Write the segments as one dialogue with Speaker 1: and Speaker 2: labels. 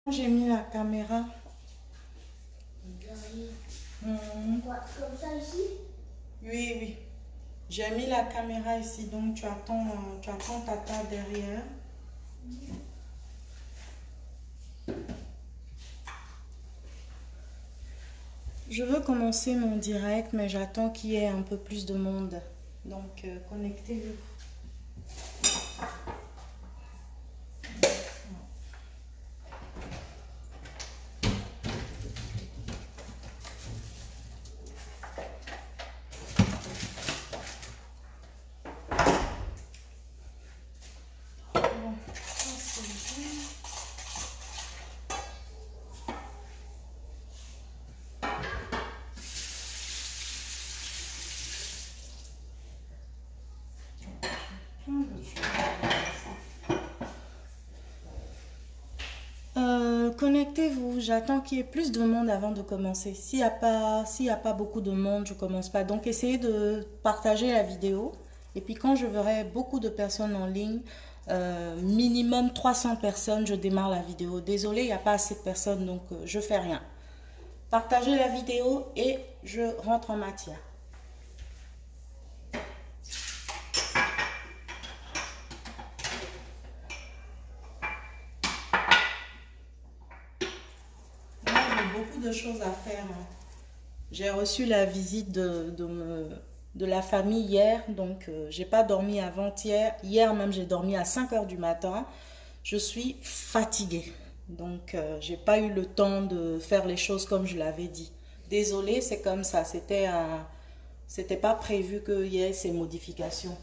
Speaker 1: J'ai mis la caméra.
Speaker 2: Quoi, comme ça ici?
Speaker 1: Oui, oui. J'ai mis la caméra ici, donc tu attends ta table derrière. Je veux commencer mon direct, mais j'attends qu'il y ait un peu plus de monde. Donc, connectez-vous. Connectez-vous, j'attends qu'il y ait plus de monde avant de commencer. S'il n'y a pas beaucoup de monde, je ne commence pas. Donc essayez de partager la vidéo. Et puis quand je verrai beaucoup de personnes en ligne, minimum 300 personnes, je démarre la vidéo. Désolée, il n'y a pas assez de personnes, donc je ne fais rien. Partagez la vidéo et je rentre en matière. Beaucoup de choses à faire. J'ai reçu la visite de la famille hier, donc j'ai pas dormi avant-hier. Hier même, j'ai dormi à 5 heures du matin. Je suis fatiguée, donc j'ai pas eu le temps de faire les choses comme je l'avais dit. Désolée, c'est comme ça. C'était pas prévu qu'il y ait ces modifications.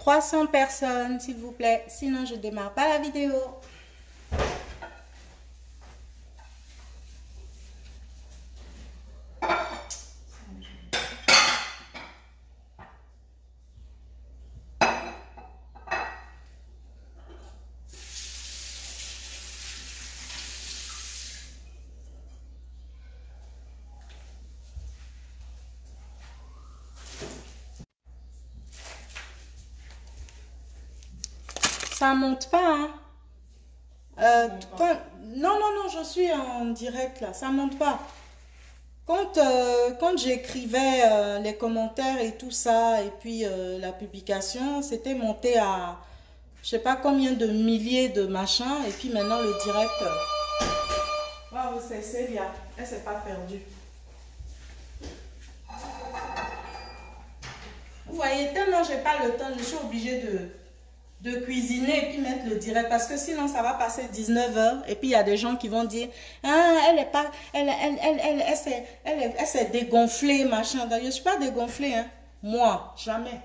Speaker 1: 300 personnes, s'il vous plaît. Sinon, je démarre pas la vidéo. Ça monte pas, hein. Non, non, non, je suis en direct là. Ça monte pas. Quand j'écrivais les commentaires et tout ça, et puis la publication, c'était monté à je sais pas combien de milliers de machins, et puis maintenant le direct. Waouh, c'est bien. Elle s'est pas perdue. Vous voyez, tellement j'ai pas le temps, je suis obligée de cuisiner et puis mettre le direct parce que sinon ça va passer 19 heures et puis il y a des gens qui vont dire ah elle est pas elle s'est dégonflée machin. Je ne suis pas dégonflée, hein. Moi jamais,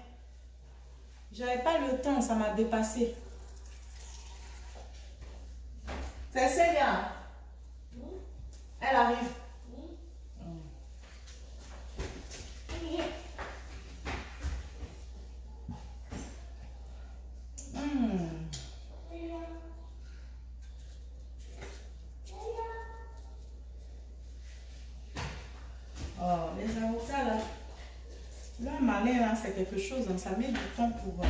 Speaker 1: j'avais pas le temps, ça m'a dépassé. C'est Célia, elle arrive. Oh, les avocats là, leur malin là, c'est quelque chose, hein, ça met du temps pour.
Speaker 2: Tu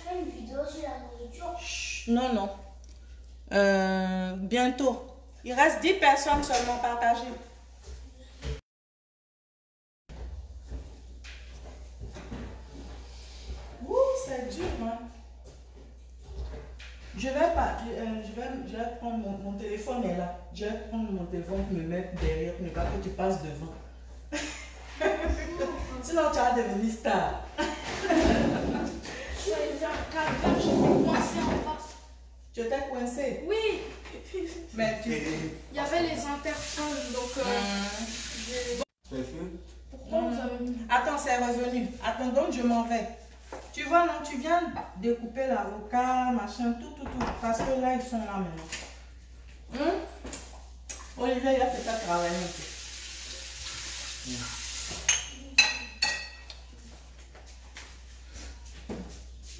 Speaker 2: fais une vidéo sur la nourriture?
Speaker 1: Chut, non, non. Bientôt. Il reste 10 personnes seulement partagées. Ouh, c'est dur, hein. Je vais prendre mon téléphone est là. Je vais prendre mon téléphone, me mettre derrière, mais pas que tu passes devant. Sinon, tu vas devenir star.
Speaker 2: Je suis coincée en bas.
Speaker 1: Tu t'es coincé?
Speaker 2: Oui,
Speaker 1: Mais tu...
Speaker 2: il y avait les interphones, donc pourquoi vous avez mis?
Speaker 1: Attends, c'est revenu. Attends, donc je m'en vais. Tu vois, non, tu viens découper l'avocat, machin, tout. Parce que là, ils sont là maintenant. Olivier, il a fait ça travailler.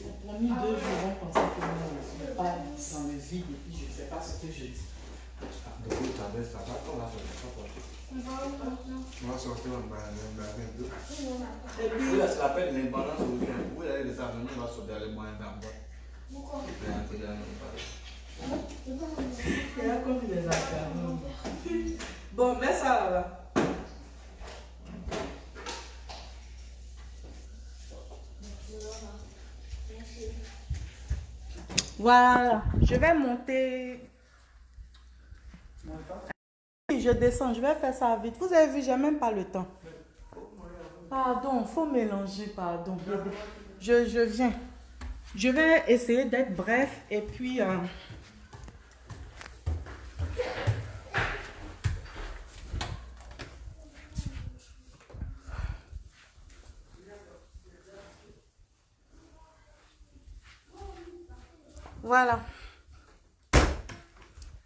Speaker 1: Les premiers 2 jours, on pensait que nous, on pas dans le vide et puis je ne sais pas ce que je dis.
Speaker 3: Donc, tu avais ça, on va
Speaker 2: On va où maintenant?
Speaker 3: on va sortir en bas,
Speaker 1: Et puis,
Speaker 3: oui, ça s'appelle l'imbalance au week-end. Vous allez les amener, on va sortir les moyens d'en bas.
Speaker 2: Pourquoi?
Speaker 1: il a comme les affaires. Bon, mets ça là-bas. Voilà, je vais monter. Je descends, je vais faire ça vite. Vous avez vu, j'ai même pas le temps. Pardon, faut mélanger, pardon. Je viens. Je vais essayer d'être bref et puis... Voilà.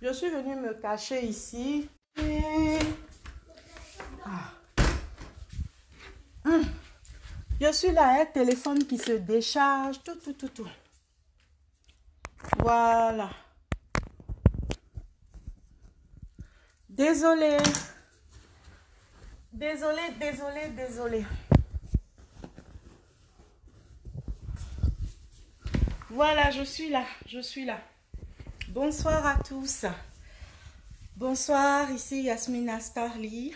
Speaker 1: Je suis venue me cacher ici. Et... Je suis là, un téléphone qui se décharge, tout. Voilà. Désolée. Désolée. Voilà, je suis là. Bonsoir à tous. Bonsoir, ici Yasmina Starly.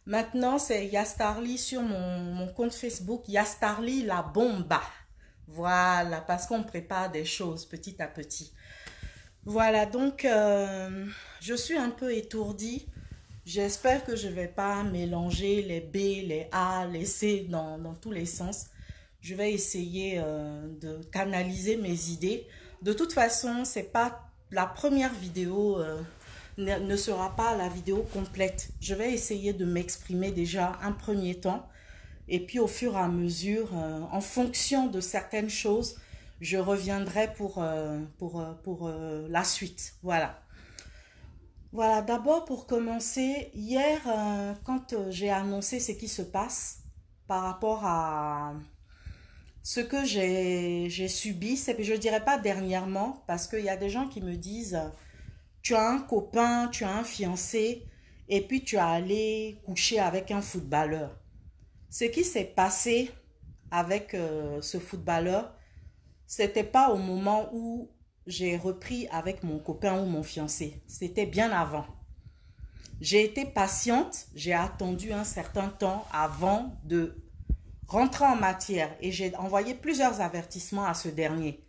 Speaker 1: Maintenant, c'est Yastarly sur mon compte Facebook, Yastarly la bomba. Voilà, parce qu'on prépare des choses petit à petit. Voilà, donc je suis un peu étourdie. J'espère que je ne vais pas mélanger les B, les A, les C dans tous les sens. Je vais essayer de canaliser mes idées. De toute façon, c'est pas la première vidéo... ne sera pas la vidéo complète. Je vais essayer de m'exprimer déjà un premier temps et puis au fur et à mesure, en fonction de certaines choses, je reviendrai pour la suite. Voilà. Voilà, d'abord pour commencer, hier, quand j'ai annoncé ce qui se passe par rapport à ce que j'ai subi, je ne dirais pas dernièrement, parce qu'il y a des gens qui me disent... Tu as un copain, tu as un fiancé, et puis tu es allé coucher avec un footballeur. Ce qui s'est passé avec ce footballeur, c'était pas au moment où j'ai repris avec mon copain ou mon fiancé. C'était bien avant. J'ai été patiente, j'ai attendu un certain temps avant de rentrer en matière et j'ai envoyé plusieurs avertissements à ce dernier.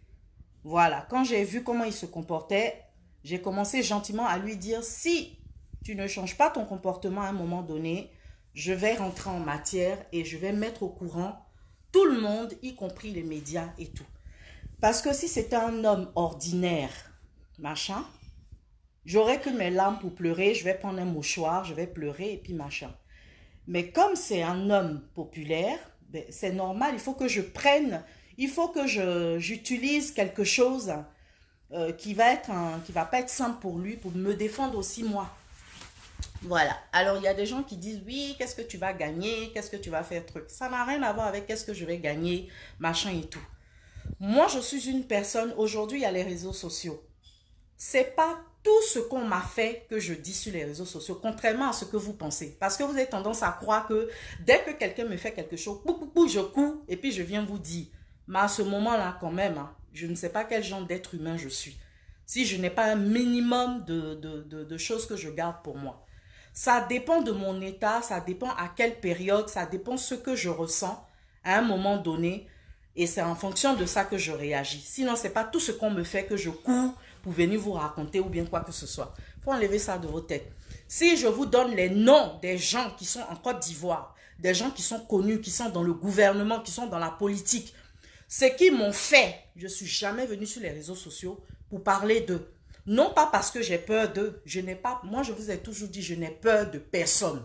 Speaker 1: Voilà, quand j'ai vu comment il se comportait, j'ai commencé gentiment à lui dire, si tu ne changes pas ton comportement à un moment donné, je vais rentrer en matière et je vais mettre au courant tout le monde, y compris les médias et tout. Parce que si c'était un homme ordinaire, machin, j'aurais que mes larmes pour pleurer, je vais prendre un mouchoir, je vais pleurer et puis machin. Mais comme c'est un homme populaire, ben, c'est normal, il faut que je prenne, il faut que j'utilise quelque chose... qui va pas être simple pour lui, pour me défendre aussi moi. Voilà. Alors, il y a des gens qui disent, oui, qu'est-ce que tu vas gagner? Qu'est-ce que tu vas faire? Truc. Ça n'a rien à voir avec qu'est-ce que je vais gagner, machin et tout. Moi, je suis une personne, aujourd'hui, il y a les réseaux sociaux. C'est pas tout ce qu'on m'a fait que je dis sur les réseaux sociaux, contrairement à ce que vous pensez. Parce que vous avez tendance à croire que dès que quelqu'un me fait quelque chose, je cours et puis je viens vous dire. Mais à ce moment-là, quand même, hein, je ne sais pas quel genre d'être humain je suis. Si je n'ai pas un minimum de choses que je garde pour moi. Ça dépend de mon état, ça dépend à quelle période, ça dépend ce que je ressens à un moment donné. Et c'est en fonction de ça que je réagis. Sinon, c'est pas tout ce qu'on me fait que je cours pour venir vous raconter ou bien quoi que ce soit. Il faut enlever ça de vos têtes. Si je vous donne les noms des gens qui sont en Côte d'Ivoire, des gens qui sont connus, qui sont dans le gouvernement, qui sont dans la politique, ce qu'ils m'ont fait, je ne suis jamais venue sur les réseaux sociaux pour parler d'eux. Non pas parce que j'ai peur d'eux. Moi, je vous ai toujours dit, je n'ai peur de personne.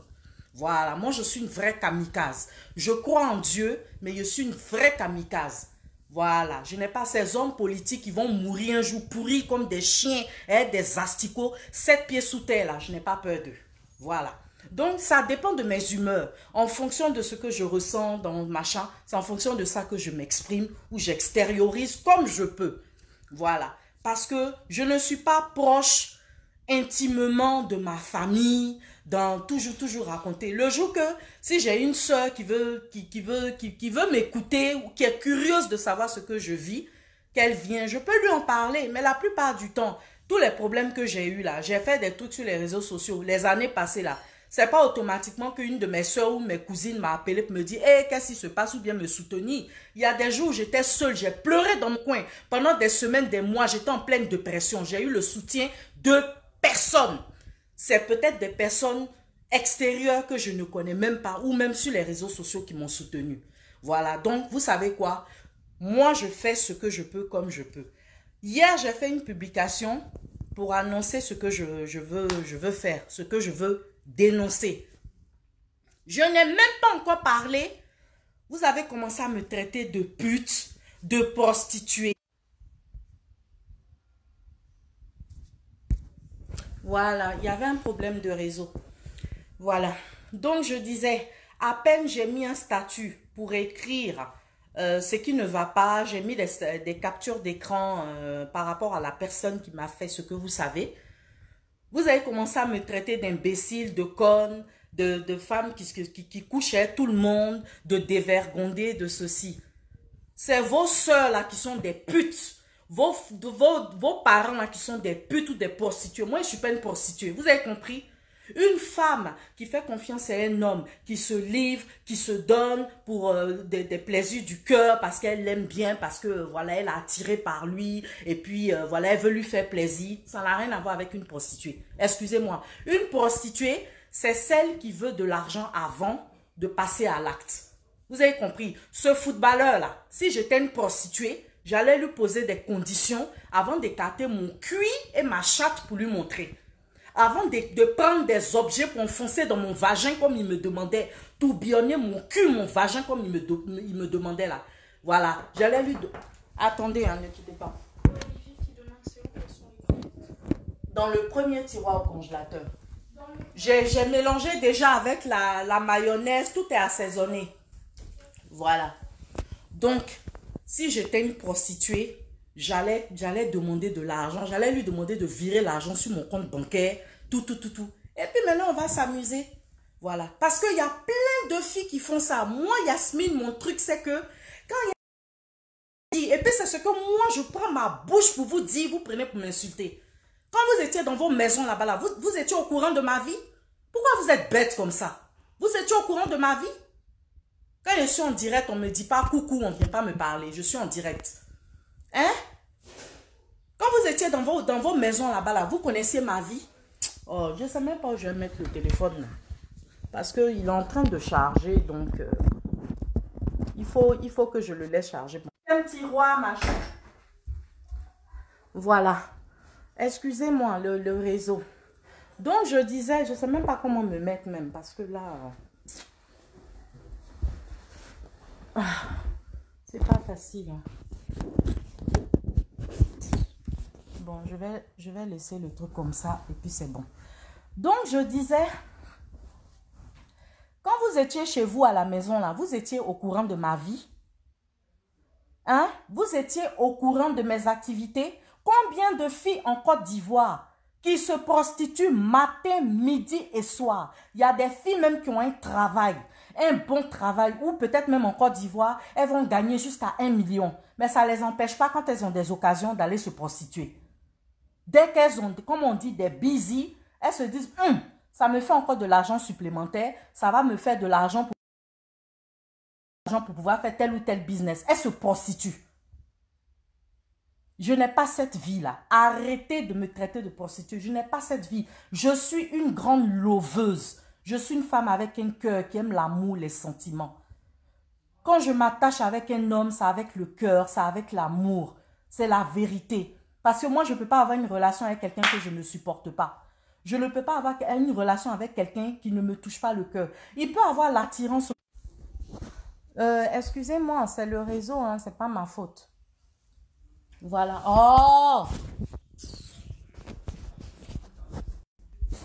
Speaker 1: Voilà, moi je suis une vraie kamikaze. Je crois en Dieu, mais je suis une vraie kamikaze. Voilà, je n'ai pas ces hommes politiques qui vont mourir un jour pourris comme des chiens, des asticots, 7 pieds sous terre là, je n'ai pas peur d'eux. Voilà. Donc ça dépend de mes humeurs. En fonction de ce que je ressens dans le machin, c'est en fonction de ça que je m'exprime ou j'extériorise comme je peux. Voilà. Parce que je ne suis pas proche intimement de ma famille, dans toujours raconter. Le jour que, si j'ai une soeur qui veut m'écouter ou qui est curieuse de savoir ce que je vis, qu'elle vient, je peux lui en parler. Mais la plupart du temps, tous les problèmes que j'ai eu là, j'ai fait des trucs sur les réseaux sociaux, les années passées là, c'est pas automatiquement qu'une de mes soeurs ou mes cousines m'a appelé pour me dire hey, qu'est-ce qui se passe ou bien me soutenir. Il y a des jours où j'étais seule, j'ai pleuré dans mon coin. Pendant des semaines, des mois, j'étais en pleine dépression. J'ai eu le soutien de personne. C'est peut-être des personnes extérieures que je ne connais même pas ou même sur les réseaux sociaux qui m'ont soutenu. Voilà, donc vous savez quoi? Moi, je fais ce que je peux comme je peux. Hier, j'ai fait une publication pour annoncer ce que je veux faire, ce que je veux dénoncer. Je n'ai même pas encore parlé. Vous avez commencé à me traiter de pute, de prostituée. Voilà, il y avait un problème de réseau. Voilà. Donc, je disais, à peine j'ai mis un statut pour écrire ce qui ne va pas. J'ai mis des captures d'écran par rapport à la personne qui m'a fait ce que vous savez. Vous avez commencé à me traiter d'imbécile, de conne, de femme qui couchait tout le monde, de dévergondée, de ceci. C'est vos soeurs là qui sont des putes. Vos parents là qui sont des putes ou des prostituées. Moi, je ne suis pas une prostituée. Vous avez compris? Une femme qui fait confiance à un homme, qui se livre, qui se donne pour des plaisirs du cœur parce qu'elle l'aime bien, parce que voilà, elle est attirée par lui et puis voilà, elle veut lui faire plaisir. Ça n'a rien à voir avec une prostituée. Excusez-moi. Une prostituée, c'est celle qui veut de l'argent avant de passer à l'acte. Vous avez compris? Ce footballeur-là, si j'étais une prostituée, j'allais lui poser des conditions avant d'écarter mon cuit et ma chatte pour lui montrer. Avant de prendre des objets pour enfoncer dans mon vagin comme il me demandait, tourbillonner mon cul, mon vagin comme il me demandait là. Voilà, j'allais lui... Attendez, hein, ne quittez pas. Dans le premier tiroir au congélateur. J'ai mélangé déjà avec la mayonnaise, tout est assaisonné. Voilà. Donc, si j'étais une prostituée, j'allais demander de l'argent. J'allais lui demander de virer l'argent sur mon compte bancaire. Tout. Et puis maintenant, on va s'amuser. Voilà. Parce qu'il y a plein de filles qui font ça. Moi, Yasmine, mon truc, c'est que quand il y a... Et puis, c'est ce que moi, je prends ma bouche pour vous dire, vous prenez pour m'insulter. Quand vous étiez dans vos maisons là-bas, là, vous étiez au courant de ma vie? Pourquoi vous êtes bête comme ça? Vous étiez au courant de ma vie? Quand je suis en direct, on ne me dit pas coucou, on ne vient pas me parler. Je suis en direct. Hein? Quand vous étiez dans vos maisons là-bas, là, vous connaissiez ma vie? Oh, je ne sais même pas où je vais mettre le téléphone. Là. Parce qu'il est en train de charger, donc il faut que je le laisse charger. Un tiroir, machin. Voilà. Excusez-moi, le réseau. Donc, je disais, je ne sais même pas comment me mettre même, parce que là... c'est pas facile. Hein. Bon, je vais laisser le truc comme ça et puis c'est bon. Donc, je disais, quand vous étiez chez vous à la maison, là, vous étiez au courant de ma vie. Hein? Vous étiez au courant de mes activités. Combien de filles en Côte d'Ivoire qui se prostituent matin, midi et soir? Il y a des filles même qui ont un travail. Un bon travail, ou peut-être même en Côte d'Ivoire, elles vont gagner jusqu'à 1 million. Mais ça ne les empêche pas quand elles ont des occasions d'aller se prostituer. Dès qu'elles ont, comme on dit, des busy, elles se disent, ça me fait encore de l'argent supplémentaire, ça va me faire de l'argent pour l'argent pour pouvoir faire tel ou tel business. Elle se prostitue. Je n'ai pas cette vie-là. Arrêtez de me traiter de prostituée. Je n'ai pas cette vie. Je suis une grande loveuse. Je suis une femme avec un cœur qui aime l'amour, les sentiments. Quand je m'attache avec un homme, c'est avec le cœur, c'est avec l'amour. C'est la vérité. Parce que moi, je ne peux pas avoir une relation avec quelqu'un que je ne supporte pas. Je ne peux pas avoir une relation avec quelqu'un qui ne me touche pas le cœur. Il peut avoir l'attirance. Excusez-moi, c'est le réseau, hein, c'est pas ma faute. Voilà. Oh!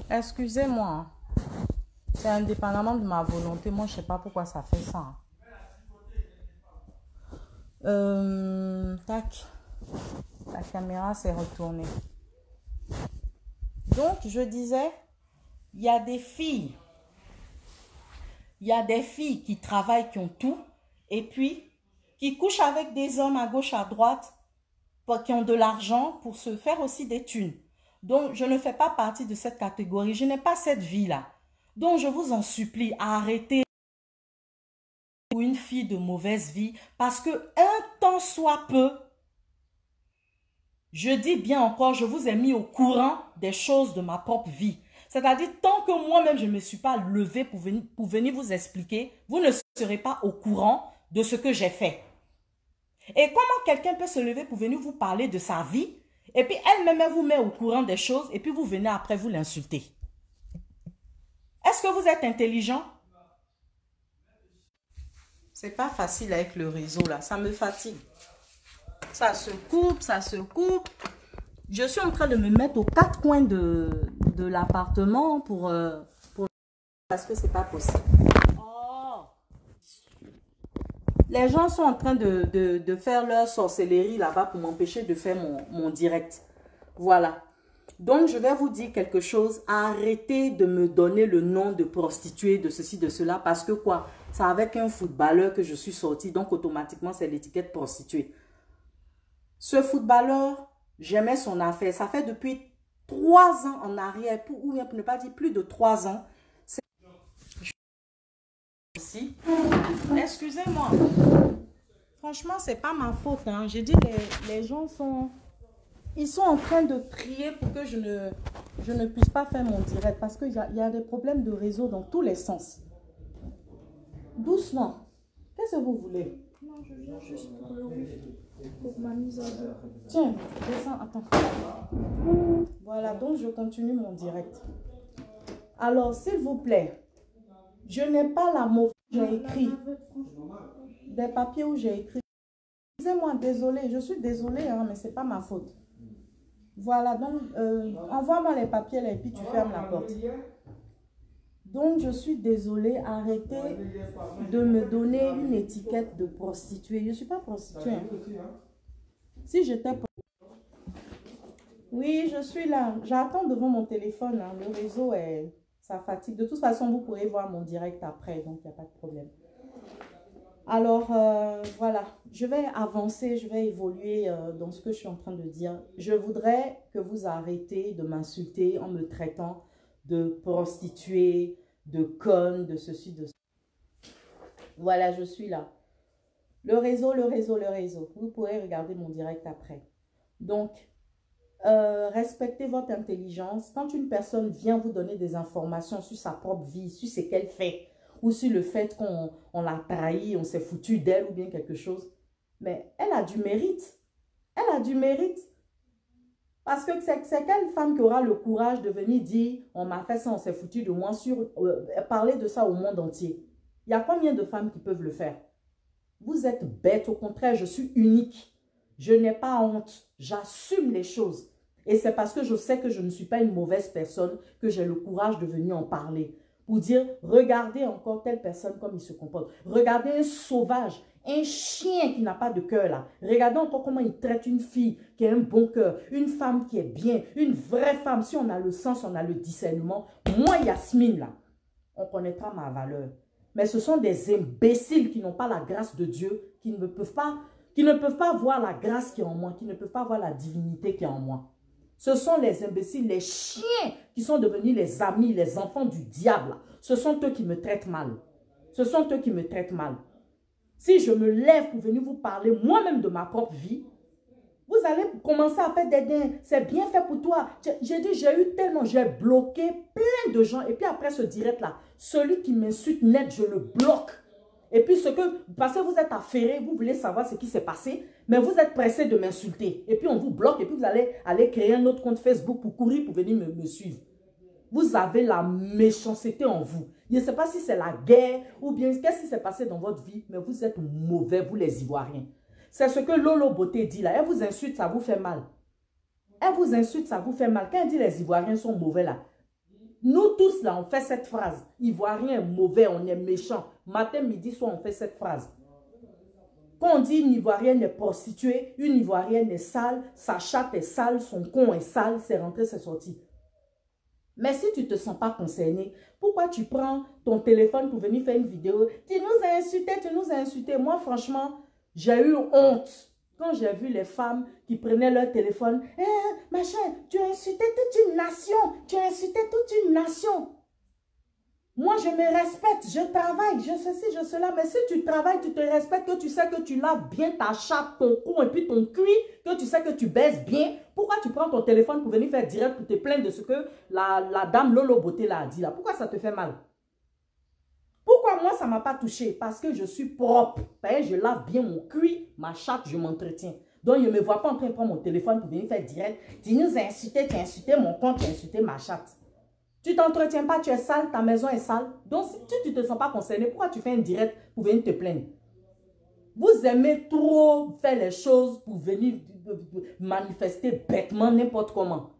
Speaker 1: Excusez-moi. C'est indépendamment de ma volonté. Moi, je ne sais pas pourquoi ça fait ça. Tac. La caméra s'est retournée. Donc, je disais, il y a des filles. Il y a des filles qui travaillent, qui ont tout, et puis qui couchent avec des hommes à gauche, à droite, qui ont de l'argent pour se faire aussi des thunes. Donc, je ne fais pas partie de cette catégorie. Je n'ai pas cette vie-là. Donc, je vous en supplie, arrêtez une fille de mauvaise vie, parce que un temps soit peu, je dis bien encore, je vous ai mis au courant des choses de ma propre vie. C'est-à-dire, tant que moi-même, je ne me suis pas levée pour venir vous expliquer, vous ne serez pas au courant de ce que j'ai fait. Et comment quelqu'un peut se lever pour venir vous parler de sa vie, et puis elle-même elle vous met au courant des choses, et puis vous venez après vous l'insulter? Est-ce que vous êtes intelligent? C'est pas facile avec le réseau là, ça me fatigue. Ça se coupe, ça se coupe. Je suis en train de me mettre aux quatre coins de l'appartement pour parce que c'est pas possible. Oh. Les gens sont en train de faire leur sorcellerie là-bas pour m'empêcher de faire mon direct. Voilà. Donc, je vais vous dire quelque chose. Arrêtez de me donner le nom de prostituée, de ceci, de cela. Parce que quoi? C'est avec un footballeur que je suis sortie. Donc, automatiquement, c'est l'étiquette prostituée. Ce footballeur, j'aimais son affaire. Ça fait depuis 3 ans en arrière, ou bien pour ne pas dire plus de 3 ans. Excusez-moi. Franchement, c'est pas ma faute. Hein. J'ai dit, les gens sont... Ils sont en train de prier pour que je ne puisse pas faire mon direct. Parce qu'il y a des problèmes de réseau dans tous les sens. Doucement. Qu'est-ce que vous voulez?
Speaker 2: Non, je viens juste pour ma mise à jour.
Speaker 1: Tiens, descends, attends. Voilà, donc je continue mon direct. Alors, s'il vous plaît, je n'ai pas la mauvaise. J'ai écrit des papiers où j'ai écrit. Excusez-moi, désolé, je suis désolée, hein, mais ce n'est pas ma faute. Voilà, donc, envoie-moi les papiers là et puis tu fermes la porte. Donc, je suis désolée, arrêtez de me donner une étiquette de prostituée. Je ne suis pas prostituée. Hein. Si j'étais... Oui, je suis là. J'attends devant mon téléphone. Hein. Le réseau, ça fatigue. De toute façon, vous pourrez voir mon direct après, donc il n'y a pas de problème. Alors, voilà, je vais avancer, je vais évoluer dans ce que je suis en train de dire. Je voudrais que vous arrêtez de m'insulter en me traitant de prostituée, de conne, de ceci, de ça. Voilà, je suis là. Le réseau, le réseau, le réseau. Vous pourrez regarder mon direct après. Donc, respectez votre intelligence. Quand une personne vient vous donner des informations sur sa propre vie, sur ce qu'elle fait, ou sur le fait qu'on l'a trahi, on s'est foutu d'elle ou bien quelque chose. Mais elle a du mérite. Elle a du mérite. Parce que c'est quelle femme qui aura le courage de venir dire « on m'a fait ça, on s'est foutu de moi » parler de ça au monde entier. Il y a combien de femmes qui peuvent le faire? Vous êtes bête, au contraire, je suis unique. Je n'ai pas honte. J'assume les choses. Et c'est parce que je sais que je ne suis pas une mauvaise personne que j'ai le courage de venir en parler. Pour dire, regardez encore telle personne comme il se comporte. Regardez un sauvage, un chien qui n'a pas de cœur là. Regardez encore comment il traite une fille qui a un bon cœur, une femme qui est bien, une vraie femme. Si on a le sens, on a le discernement. Moi, Yasmine là, on connaîtra ma valeur. Mais ce sont des imbéciles qui n'ont pas la grâce de Dieu, qui ne peuvent pas voir la grâce qui est en moi, qui ne peuvent pas voir la divinité qui est en moi. Ce sont les imbéciles, les chiens qui sont devenus les amis, les enfants du diable. Ce sont eux qui me traitent mal. Ce sont eux qui me traitent mal.
Speaker 4: si je me lève pour venir vous parler moi-même de ma propre vie, vous allez commencer à faire des gains. C'est bien fait pour toi. J'ai dit, j'ai eu tellement, j'ai bloqué plein de gens. Et puis après ce direct-là, celui qui m'insulte net, je le bloque. Et puis parce que vous êtes affairé, vous voulez savoir ce qui s'est passé, mais vous êtes pressé de m'insulter. Et puis on vous bloque et puis vous allez aller créer un autre compte Facebook pour courir, pour venir me suivre. Vous avez la méchanceté en vous. Je ne sais pas si c'est la guerre ou bien qu'est-ce qui s'est passé dans votre vie, mais vous êtes mauvais, vous les Ivoiriens. C'est ce que Lolo Beauté dit là. Elle vous insulte, ça vous fait mal. Elle vous insulte, ça vous fait mal. Quand elle dit les Ivoiriens sont mauvais là, nous tous là, on fait cette phrase. Ivoirien est mauvais, on est méchant. Matin, midi, soir, on fait cette phrase. Quand on dit une Ivoirienne est prostituée, une Ivoirienne est sale, sa chatte est sale, son con est sale, c'est rentré, c'est sorti. Mais si tu ne te sens pas concerné, pourquoi tu prends ton téléphone pour venir faire une vidéo? Tu nous as insultés, tu nous as insultés. Moi, franchement, j'ai eu honte. Quand j'ai vu les femmes qui prenaient leur téléphone, machin, tu as insulté toute une nation, tu as insulté toute une nation. Moi, je me respecte, je travaille, je ceci, je cela. Mais si tu travailles, tu te respectes, que tu sais que tu laves bien ta chatte, ton cou et puis ton cuir, que tu sais que tu baisses bien, pourquoi tu prends ton téléphone pour venir faire direct pour te plaindre de ce que la dame Lolo Beauté là a dit là? Pourquoi ça te fait mal? Pourquoi moi, ça ne m'a pas touché? Parce que je suis propre. Je lave bien mon cuir, ma chatte, je m'entretiens. Donc, je ne me vois pas en train de prendre mon téléphone pour venir faire direct. Tu nous as insulté, tu as insulté mon compte, tu as insulté ma chatte. Tu ne t'entretiens pas, tu es sale, ta maison est sale. Donc, si tu ne te sens pas concerné, pourquoi tu fais un direct pour venir te plaindre? Vous aimez trop faire les choses pour venir manifester bêtement n'importe comment.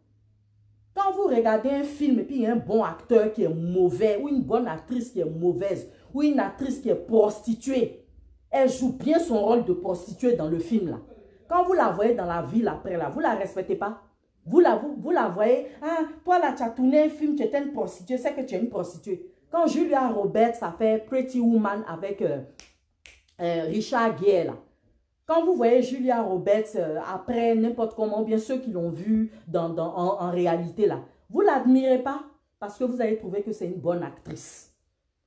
Speaker 4: Quand vous regardez un film et puis il y a un bon acteur qui est mauvais ou une bonne actrice qui est mauvaise ou une actrice qui est prostituée, elle joue bien son rôle de prostituée dans le film là. Quand vous la voyez dans la ville après là, vous ne la respectez pas. Vous la voyez, toi là tu as tourné un film, tu étais une prostituée, c'est que tu es une prostituée. Quand Julia Roberts a fait Pretty Woman avec Richard Gere là, quand vous voyez Julia Roberts après n'importe comment, bien ceux qui l'ont vu en réalité là, vous ne l'admirez pas parce que vous avez trouvé que c'est une bonne actrice.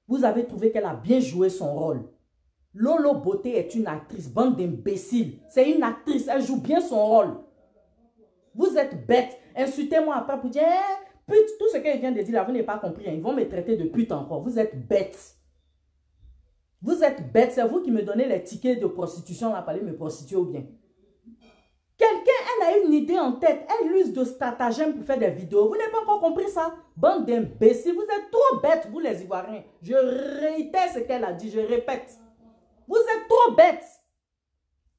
Speaker 4: Vous avez trouvé qu'elle a bien joué son rôle. Lolo Beauté est une actrice, bande d'imbéciles. C'est une actrice, elle joue bien son rôle. Vous êtes bête. Insultez-moi après pour dire, pute, tout ce qu'elle vient de dire là, vous n'avez pas compris. Hein. Ils vont me traiter de pute encore. Vous êtes bête. Vous êtes bête, c'est vous qui me donnez les tickets de prostitution là pour aller me prostituer ou bien. Quelqu'un, elle a une idée en tête, elle use de stratagèmes pour faire des vidéos. Vous n'avez pas encore compris ça? Bande d'imbéciles, vous êtes trop bêtes, vous les Ivoiriens. Je réitère ce qu'elle a dit, je répète. Vous êtes trop bêtes.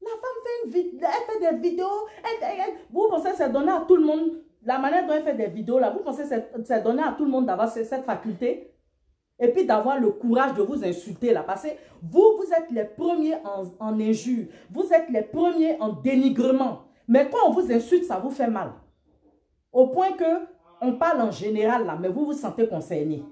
Speaker 4: La femme fait elle fait des vidéos, vous pensez que c'est donné à tout le monde, la manière dont elle fait des vidéos là, vous pensez que c'est donné à tout le monde d'avoir cette faculté? Et puis d'avoir le courage de vous insulter là. Parce que vous êtes les premiers en injure. Vous êtes les premiers en dénigrement. Mais quand on vous insulte, ça vous fait mal. Au point que on parle en général là, mais vous vous sentez concerné.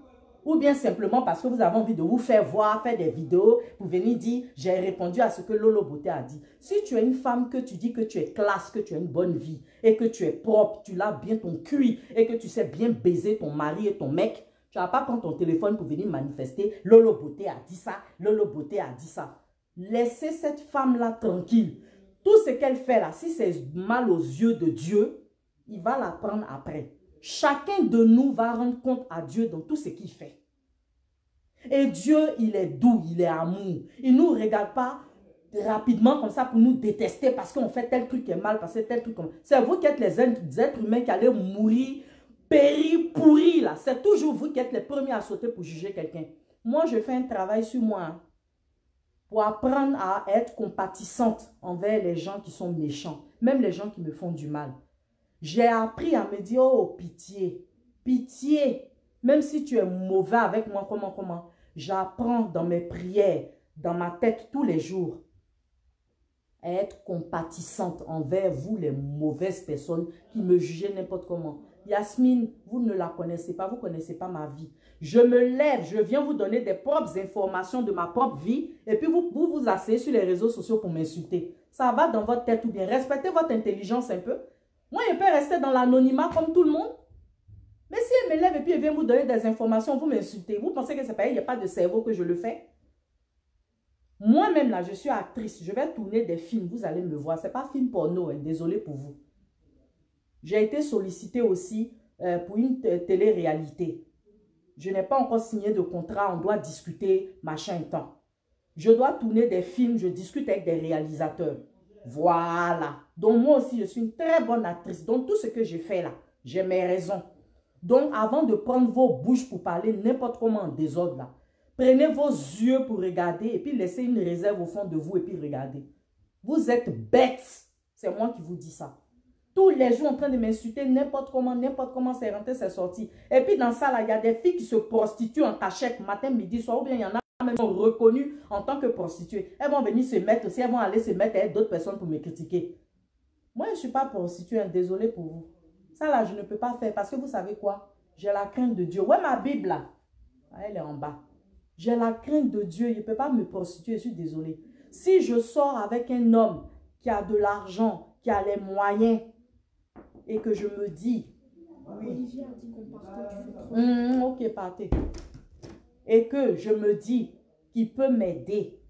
Speaker 4: Ou bien simplement parce que vous avez envie de vous faire voir, faire des vidéos, pour venir dire, j'ai répondu à ce que Lolo Beauté a dit. Si tu es une femme que tu dis que tu es classe, que tu as une bonne vie, et que tu es propre, tu laves bien ton cuir, et que tu sais bien baiser ton mari et ton mec, tu ne vas pas prendre ton téléphone pour venir manifester. Lolo Beauté a dit ça. Lolo Beauté a dit ça. Laissez cette femme-là tranquille. Tout ce qu'elle fait là, si c'est mal aux yeux de Dieu, il va la prendre après. Chacun de nous va rendre compte à Dieu dans tout ce qu'il fait. Et Dieu, il est doux, il est amour. Il ne nous regarde pas rapidement comme ça pour nous détester parce qu'on fait tel truc qui est mal, parce que tel truc comme... C'est vous qui êtes les êtres humains qui allez mourir péri, pourri là. C'est toujours vous qui êtes les premiers à sauter pour juger quelqu'un. Moi, je fais un travail sur moi hein, pour apprendre à être compatissante envers les gens qui sont méchants, même les gens qui me font du mal. J'ai appris à me dire, oh pitié, pitié. Même si tu es mauvais avec moi, comment, j'apprends dans mes prières, dans ma tête tous les jours, à être compatissante envers vous les mauvaises personnes qui me jugez n'importe comment. Yasmine, vous ne la connaissez pas, vous ne connaissez pas ma vie. Je me lève, je viens vous donner des propres informations de ma propre vie et puis vous asseyez sur les réseaux sociaux pour m'insulter. Ça va dans votre tête ou bien. Respectez votre intelligence un peu. Moi, je peux rester dans l'anonymat comme tout le monde. Mais si elle me lève et puis elle vient vous donner des informations, vous m'insultez. Vous pensez que c'est pas elle, il n'y a pas de cerveau que je le fais? Moi-même, là, je suis actrice. Je vais tourner des films. Vous allez me voir. Ce n'est pas film porno. Hein. Désolé pour vous. J'ai été sollicitée aussi pour une télé-réalité. Je n'ai pas encore signé de contrat. On doit discuter, machin et temps. Je dois tourner des films. Je discute avec des réalisateurs. Voilà. Donc, moi aussi, je suis une très bonne actrice. Donc, tout ce que je fais là, j'ai mes raisons. Donc, avant de prendre vos bouches pour parler n'importe comment en désordre là, prenez vos yeux pour regarder et puis laissez une réserve au fond de vous et puis regardez. Vous êtes bêtes. C'est moi qui vous dis ça. Tous les jours en train de m'insulter n'importe comment, c'est rentré, c'est sorti. Et puis dans ça, là, il y a des filles qui se prostituent en cachette matin, midi, soir, ou bien il y en a même reconnues en tant que prostituées. Elles vont venir se mettre aussi, elles vont aller se mettre avec d'autres personnes pour me critiquer. Moi, je ne suis pas prostituée, hein, désolé pour vous. Ça là, je ne peux pas faire parce que vous savez quoi? J'ai la crainte de Dieu. Ouais, ma Bible là, elle est en bas. J'ai la crainte de Dieu, il ne peut pas me prostituer, je suis désolée. Si je sors avec un homme qui a de l'argent, qui a les moyens, et que je me dis, oui,
Speaker 2: Olivier a dit qu'on partait, tu fais trop.
Speaker 4: ok, partez. Et que je me dis qu'il peut m'aider,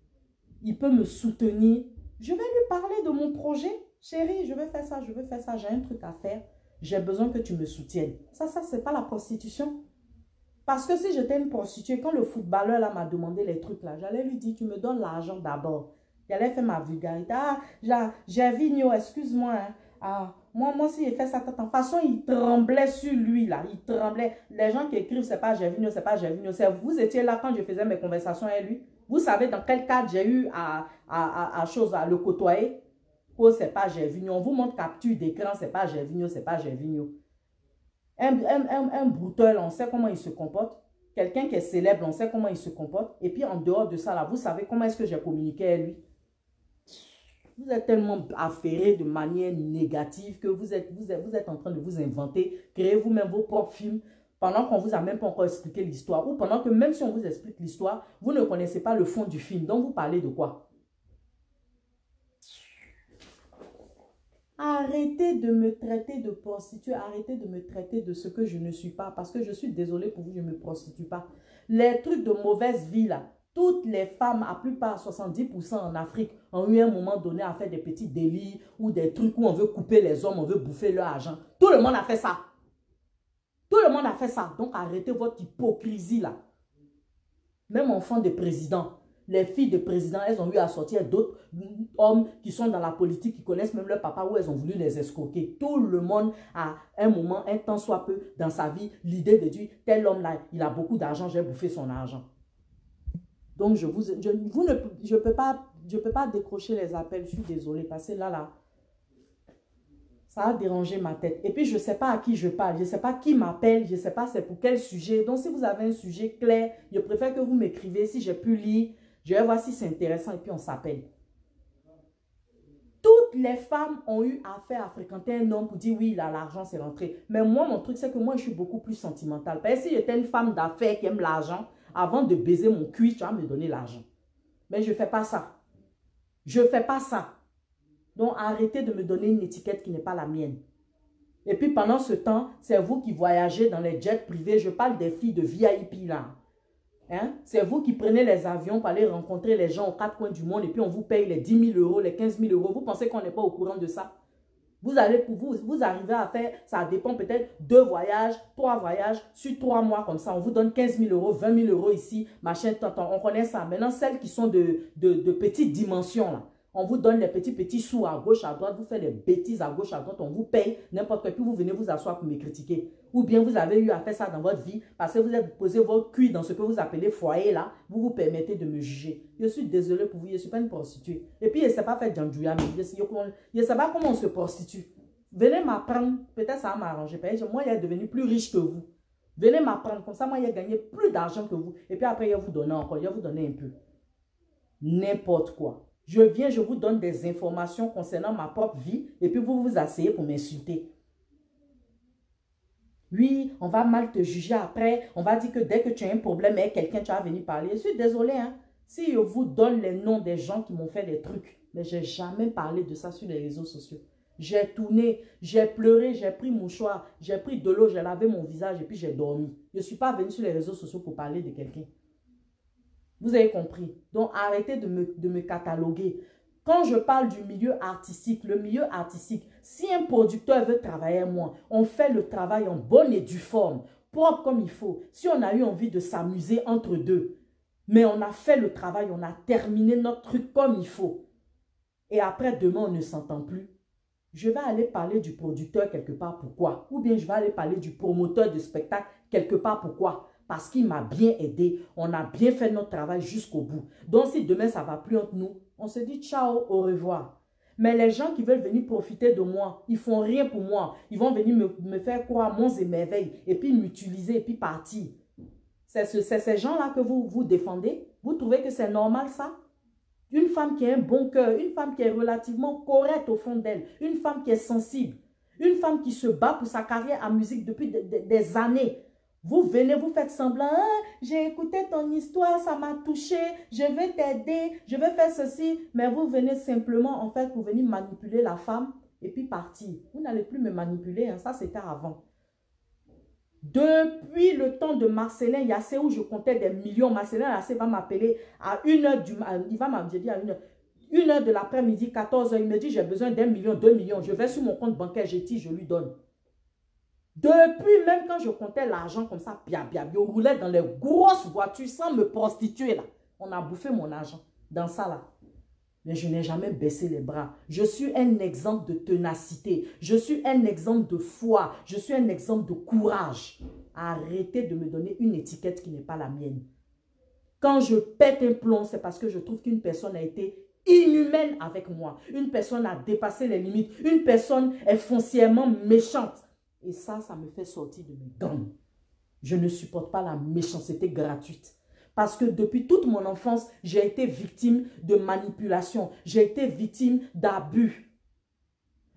Speaker 4: il peut me soutenir, je vais lui parler de mon projet. Chérie, je vais faire ça, j'ai un truc à faire. J'ai besoin que tu me soutiennes. Ça, c'est pas la prostitution. Parce que si j'étais une prostituée, quand le footballeur là m'a demandé les trucs là, j'allais lui dire, tu me donnes l'argent d'abord. J'allais faire ma vulgarité. Ah, j'ai Vigno, excuse-moi. Hein. Ah, moi si il fait ça, de toute façon, il tremblait sur lui là. Il tremblait. Les gens qui écrivent, c'est pas Gervinho, c'est pas Gervinho. Vous étiez là quand je faisais mes conversations avec lui. Vous savez dans quel cadre j'ai eu à le côtoyer. Oh, c'est pas Gervinho. On vous montre capture d'écran, c'est pas Gervinho, c'est pas Gervinho. Un brouteur, on sait comment il se comporte. Quelqu'un qui est célèbre, on sait comment il se comporte. Et puis en dehors de ça, là, vous savez comment est-ce que j'ai communiqué avec lui. Vous êtes tellement affairé de manière négative que vous êtes en train de vous inventer, créer vous-même vos propres films pendant qu'on ne vous a même pas encore expliqué l'histoire. Ou pendant que même si on vous explique l'histoire, vous ne connaissez pas le fond du film. Donc vous parlez de quoi? Arrêtez de me traiter de prostituée, arrêtez de me traiter de ce que je ne suis pas, parce que je suis désolée pour vous, je ne me prostitue pas. Les trucs de mauvaise vie là, toutes les femmes, à plupart 70% en Afrique, ont eu un moment donné à faire des petits délits ou des trucs où on veut couper les hommes, on veut bouffer leur argent. Tout le monde a fait ça. Tout le monde a fait ça. Donc arrêtez votre hypocrisie là. Même enfant de président. Les filles de président, elles ont eu à sortir d'autres hommes qui sont dans la politique, qui connaissent même leur papa, où elles ont voulu les escroquer. Tout le monde a un moment, un temps soit peu dans sa vie, l'idée de dire, tel homme-là, il a beaucoup d'argent, j'ai bouffé son argent. Donc, je peux pas décrocher les appels, je suis désolée, parce que là, ça a dérangé ma tête. Et puis, je ne sais pas à qui je parle, je ne sais pas qui m'appelle, je ne sais pas c'est pour quel sujet. Donc, si vous avez un sujet clair, je préfère que vous m'écrivez, si j'ai pu lire. Je vais voir si c'est intéressant et puis on s'appelle. Toutes les femmes ont eu affaire à fréquenter un homme pour dire oui, il a l'argent, c'est rentré. Mais moi, mon truc, c'est que moi, je suis beaucoup plus sentimentale. Parce que si j'étais une femme d'affaires qui aime l'argent, avant de baiser mon cul, tu vas me donner l'argent. Mais je ne fais pas ça. Je ne fais pas ça. Donc, arrêtez de me donner une étiquette qui n'est pas la mienne. Et puis, pendant ce temps, c'est vous qui voyagez dans les jets privés. Je parle des filles de VIP là. Hein? C'est vous qui prenez les avions pour aller rencontrer les gens aux quatre coins du monde et puis on vous paye les 10 000 euros, les 15 000 euros. Vous pensez qu'on n'est pas au courant de ça? Vous arrivez à faire, ça dépend peut-être 2 voyages, 3 voyages sur 3 mois comme ça. On vous donne 15 000 euros, 20 000 euros ici, machin, on connaît ça. Maintenant, celles qui sont de petites dimensions là. On vous donne les petits sous à gauche, à droite. Vous faites des bêtises à gauche, à droite. On vous paye n'importe quoi. Puis vous venez vous asseoir pour me critiquer. Ou bien vous avez eu à faire ça dans votre vie parce que vous avez posé votre cul dans ce que vous appelez foyer là. Vous vous permettez de me juger. Je suis désolée pour vous. Je ne suis pas une prostituée. Et puis, je ne sais pas faire Djandjouya. Je ne sais pas comment on se prostitue. Venez m'apprendre. Peut-être ça va m'arranger. Moi, il est devenu plus riche que vous. Venez m'apprendre. Comme ça, moi, il a gagné plus d'argent que vous. Et puis après, il va vous donner encore. Il va vous donner un peu. N'importe quoi. Je viens, je vous donne des informations concernant ma propre vie et puis vous vous asseyez pour m'insulter. Oui, on va mal te juger après. On va dire que dès que tu as un problème avec quelqu'un, tu vas venir parler. Je suis désolée, hein. Si je vous donne les noms des gens qui m'ont fait des trucs, mais je n'ai jamais parlé de ça sur les réseaux sociaux. J'ai tourné, j'ai pleuré, j'ai pris mouchoir, j'ai pris de l'eau, j'ai lavé mon visage et puis j'ai dormi. Je ne suis pas venue sur les réseaux sociaux pour parler de quelqu'un. Vous avez compris? Donc, arrêtez de me cataloguer. Quand je parle du milieu artistique, le milieu artistique, si un producteur veut travailler avec moi, on fait le travail en bonne et due forme, propre comme il faut. Si on a eu envie de s'amuser entre deux, mais on a fait le travail, on a terminé notre truc comme il faut. Et après, demain, on ne s'entend plus. Je vais aller parler du producteur quelque part, pourquoi? Ou bien je vais aller parler du promoteur de spectacle quelque part, pourquoi? Parce qu'il m'a bien aidé, on a bien fait notre travail jusqu'au bout. Donc si demain ça ne va plus entre nous, on se dit ciao, au revoir. Mais les gens qui veulent venir profiter de moi, ils ne font rien pour moi. Ils vont venir me faire croire monts et merveilles, et puis m'utiliser, et puis partir. C'est ces gens-là que vous défendez? Vous trouvez que c'est normal ça? Une femme qui a un bon cœur, une femme qui est relativement correcte au fond d'elle, une femme qui est sensible, une femme qui se bat pour sa carrière en musique depuis des années. Vous venez, vous faites semblant, ah, j'ai écouté ton histoire, ça m'a touché, je vais t'aider, je vais faire ceci. Mais vous venez simplement, en fait, vous venez manipuler la femme et puis partir. Vous n'allez plus me manipuler, hein, ça c'était avant. Depuis le temps de Marcelin Yassé où je comptais des millions, Marcelin Yassé va m'appeler à 1h du matin, il va m'appeler à 1h de l'après-midi, 14h, il me dit j'ai besoin d'1 million, 2 millions, je vais sur mon compte bancaire, je lui donne. Depuis même quand je comptais l'argent comme ça, je roulais dans les grosses voitures sans me prostituer là. On a bouffé mon argent dans ça là. Mais je n'ai jamais baissé les bras. Je suis un exemple de ténacité. Je suis un exemple de foi. Je suis un exemple de courage. Arrêtez de me donner une étiquette qui n'est pas la mienne. Quand je pète un plomb, c'est parce que je trouve qu'une personne a été inhumaine avec moi. Une personne a dépassé les limites. Une personne est foncièrement méchante. Et ça me fait sortir de mes gants. Je ne supporte pas la méchanceté gratuite. Parce que depuis toute mon enfance, j'ai été victime de manipulation. J'ai été victime d'abus.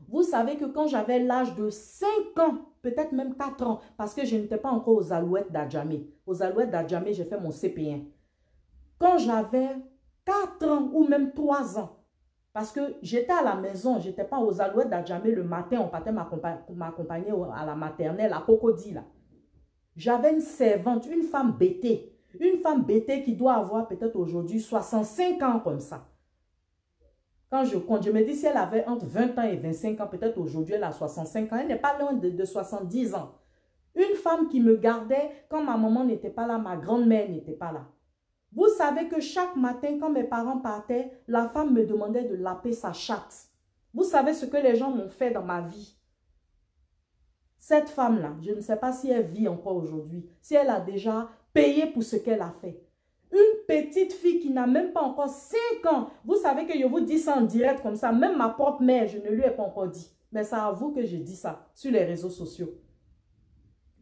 Speaker 4: Vous savez que quand j'avais l'âge de 5 ans, peut-être même 4 ans, parce que je n'étais pas encore aux Alouettes d'Adjamé. Aux Alouettes d'Adjamé, j'ai fait mon CP1. Quand j'avais 4 ans ou même 3 ans, parce que j'étais à la maison, je n'étais pas aux Alouettes d'Adjamé le matin, on partait m'accompagner à la maternelle, à Cocody là. J'avais une servante, une femme bêtée. Une femme bêtée qui doit avoir peut-être aujourd'hui 65 ans comme ça. Quand je compte, je me dis si elle avait entre 20 ans et 25 ans, peut-être aujourd'hui elle a 65 ans, elle n'est pas loin de 70 ans. Une femme qui me gardait quand ma maman n'était pas là, ma grand-mère n'était pas là. Vous savez que chaque matin, quand mes parents partaient, la femme me demandait de laper sa chatte. Vous savez ce que les gens m'ont fait dans ma vie. Cette femme-là, je ne sais pas si elle vit encore aujourd'hui, si elle a déjà payé pour ce qu'elle a fait. Une petite fille qui n'a même pas encore 5 ans. Vous savez que je vous dis ça en direct comme ça. Même ma propre mère, je ne lui ai pas encore dit. Mais c'est à vous que j'ai dit ça sur les réseaux sociaux.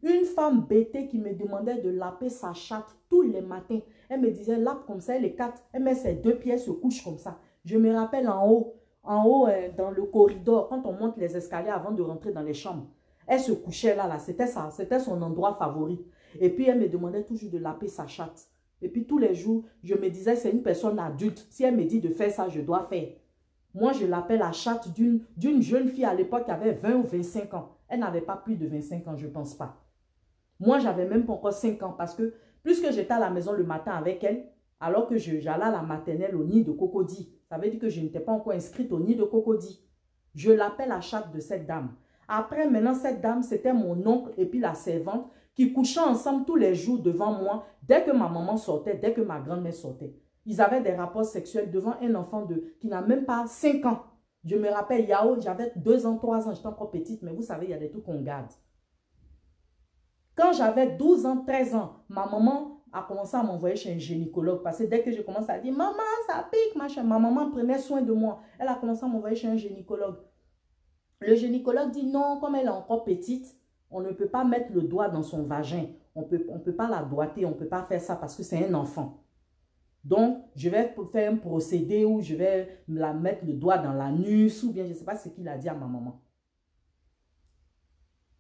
Speaker 4: Une femme bêtée qui me demandait de laper sa chatte tous les matins. Elle me disait, lape comme ça, elle est 4. Elle met ses 2 pieds, se couche comme ça. Je me rappelle en haut, dans le corridor, quand on monte les escaliers avant de rentrer dans les chambres. Elle se couchait là, c'était ça, c'était son endroit favori. Et puis elle me demandait toujours de laper sa chatte. Et puis tous les jours, je me disais, c'est une personne adulte. Si elle me dit de faire ça, je dois faire. Moi, je l'appelle la chatte d'une jeune fille à l'époque qui avait 20 ou 25 ans. Elle n'avait pas plus de 25 ans, je ne pense pas. Moi, j'avais même pas encore 5 ans parce que plus que j'étais à la maison le matin avec elle, alors que j'allais à la maternelle au nid de Cocody. Ça veut dire que je n'étais pas encore inscrite au nid de Cocody. Je l'appelle la chatte de cette dame. Après, maintenant, cette dame, c'était mon oncle et puis la servante qui couchaient ensemble tous les jours devant moi dès que ma maman sortait, dès que ma grand-mère sortait. Ils avaient des rapports sexuels devant un enfant qui n'a même pas 5 ans. Je me rappelle, Yao, j'avais 2 ans, 3 ans, j'étais encore petite, mais vous savez, il y a des trucs qu'on garde. Quand j'avais 12 ans, 13 ans, ma maman a commencé à m'envoyer chez un gynécologue parce que dès que je commençais à dire « Maman, ça pique, machin », ma maman prenait soin de moi. Elle a commencé à m'envoyer chez un gynécologue. Le gynécologue dit non, comme elle est encore petite, on ne peut pas mettre le doigt dans son vagin. On peut pas la doigter, on ne peut pas faire ça parce que c'est un enfant. Donc, je vais faire un procédé où je vais la mettre le doigt dans l'anus ou bien je ne sais pas ce qu'il a dit à ma maman.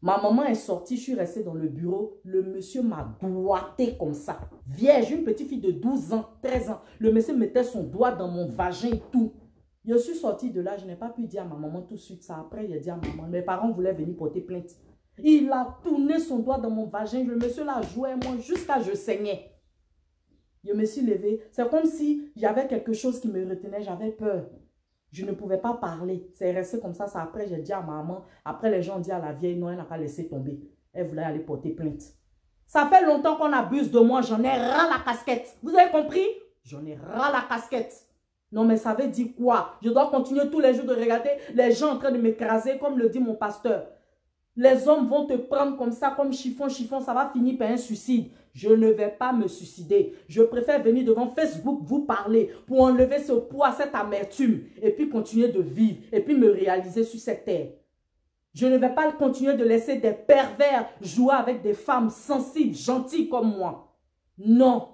Speaker 4: Ma maman est sortie, je suis restée dans le bureau. Le monsieur m'a doigté comme ça. Vierge, une petite fille de 12 ans, 13 ans. Le monsieur mettait son doigt dans mon vagin et tout. Je suis sortie de là, je n'ai pas pu dire à ma maman tout de suite ça. Après, il a dit à maman, mes parents voulaient venir porter plainte. Il a tourné son doigt dans mon vagin. Le monsieur l'a joué moi jusqu'à je saignais. Je me suis levée. C'est comme si il y avait quelque chose qui me retenait. J'avais peur. Je ne pouvais pas parler. C'est resté comme ça. Après, j'ai dit à ma maman. Après, les gens ont dit à la vieille, non, elle n'a pas laissé tomber. Elle voulait aller porter plainte. Ça fait longtemps qu'on abuse de moi. J'en ai ras la casquette. Vous avez compris? J'en ai ras la casquette. Non, mais ça veut dire quoi? Je dois continuer tous les jours de regarder les gens en train de m'écraser, comme le dit mon pasteur. Les hommes vont te prendre comme ça, comme chiffon, ça va finir par un suicide. Je ne vais pas me suicider. Je préfère venir devant Facebook vous parler pour enlever ce poids, cette amertume, et puis continuer de vivre, et puis me réaliser sur cette terre. Je ne vais pas continuer de laisser des pervers jouer avec des femmes sensibles, gentilles comme moi. Non,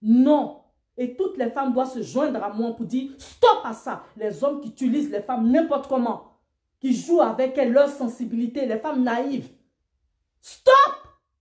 Speaker 4: non. Et toutes les femmes doivent se joindre à moi pour dire stop à ça. Les hommes qui utilisent les femmes n'importe comment, qui jouent avec elles, leur sensibilité, les femmes naïves. Stop!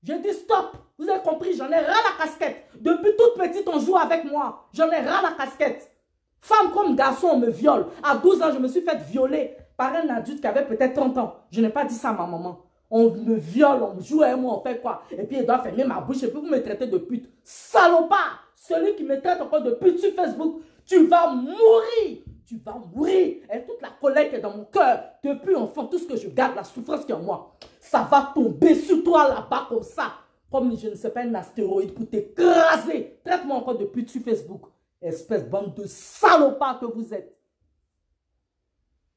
Speaker 4: Je dis stop. Vous avez compris, j'en ai ras la casquette. Depuis toute petite, on joue avec moi. J'en ai ras la casquette. Femme comme garçon, on me viole. À 12 ans, je me suis fait violer par un adulte qui avait peut-être 30 ans. Je n'ai pas dit ça à ma maman. On me viole, on joue avec moi, on fait quoi? Et puis, il doit fermer ma bouche et puis vous me traitez de pute. Salopard! Celui qui me traite encore de pute sur Facebook, tu vas mourir! Tu vas mourir! Et toute la colère qui est dans mon cœur, depuis enfant, tout ce que je garde, la souffrance qui est en moi, ça va tomber sur toi là-bas comme ça. Comme je ne sais pas, un astéroïde pour t'écraser. Traite-moi encore de pute sur Facebook. Espèce bande de salopards que vous êtes.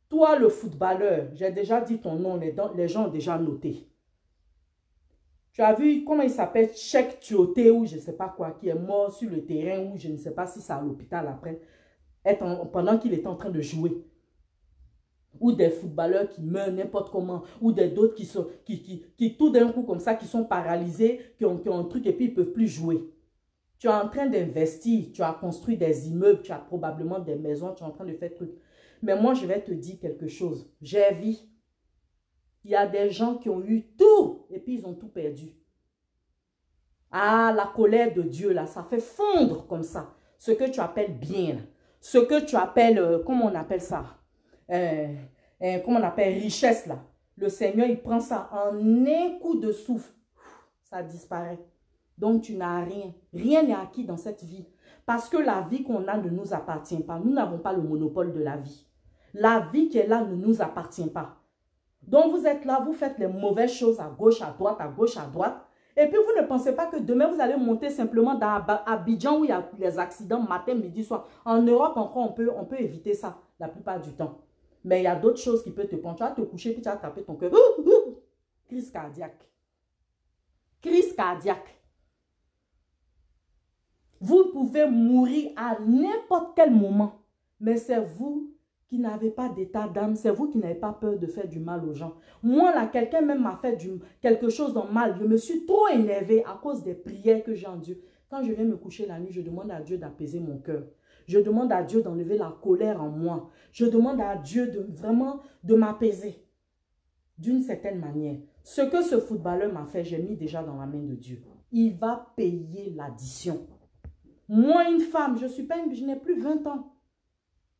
Speaker 4: Toi, le footballeur, j'ai déjà dit ton nom, les gens ont déjà noté. Tu as vu comment il s'appelle, Cheikh Tioté ou je ne sais pas quoi, qui est mort sur le terrain ou je ne sais pas si c'est à l'hôpital après, pendant qu'il était en train de jouer. Ou des footballeurs qui meurent n'importe comment, ou d'autres qui tout d'un coup comme ça, qui sont paralysés, qui ont un truc et puis ils ne peuvent plus jouer. Tu es en train d'investir, tu as construit des immeubles, tu as probablement des maisons, tu es en train de faire trucs. Mais moi, je vais te dire quelque chose. J'ai vu. Il y a des gens qui ont eu tout et puis ils ont tout perdu. Ah, la colère de Dieu, là, ça fait fondre comme ça. Ce que tu appelles bien, là. Ce que tu appelles, comment on appelle ça? Comment on appelle richesse, là. Le Seigneur, il prend ça en un coup de souffle. Ça disparaît. Donc, tu n'as rien. Rien n'est acquis dans cette vie. Parce que la vie qu'on a ne nous appartient pas. Nous n'avons pas le monopole de la vie. La vie qui est là ne nous appartient pas. Donc, vous êtes là, vous faites les mauvaises choses à gauche, à droite, à gauche, à droite. Et puis, vous ne pensez pas que demain, vous allez monter simplement dans Abidjan où il y a les accidents matin, midi, soir. En Europe, encore, on peut éviter ça la plupart du temps. Mais il y a d'autres choses qui peuvent te prendre. Tu vas te coucher, puis tu vas taper ton cœur. Crise cardiaque. Crise cardiaque. Vous pouvez mourir à n'importe quel moment. Mais c'est vous qui n'avez pas d'état d'âme. C'est vous qui n'avez pas peur de faire du mal aux gens. Moi, là, quelqu'un même m'a fait quelque chose de mal. Je me suis trop énervée à cause des prières que j'ai en Dieu. Quand je viens me coucher la nuit, je demande à Dieu d'apaiser mon cœur. Je demande à Dieu d'enlever la colère en moi. Je demande à Dieu vraiment de m'apaiser. D'une certaine manière. Ce que ce footballeur m'a fait, j'ai mis déjà dans la main de Dieu. Il va payer l'addition. Moi, une femme, je n'ai plus 20 ans.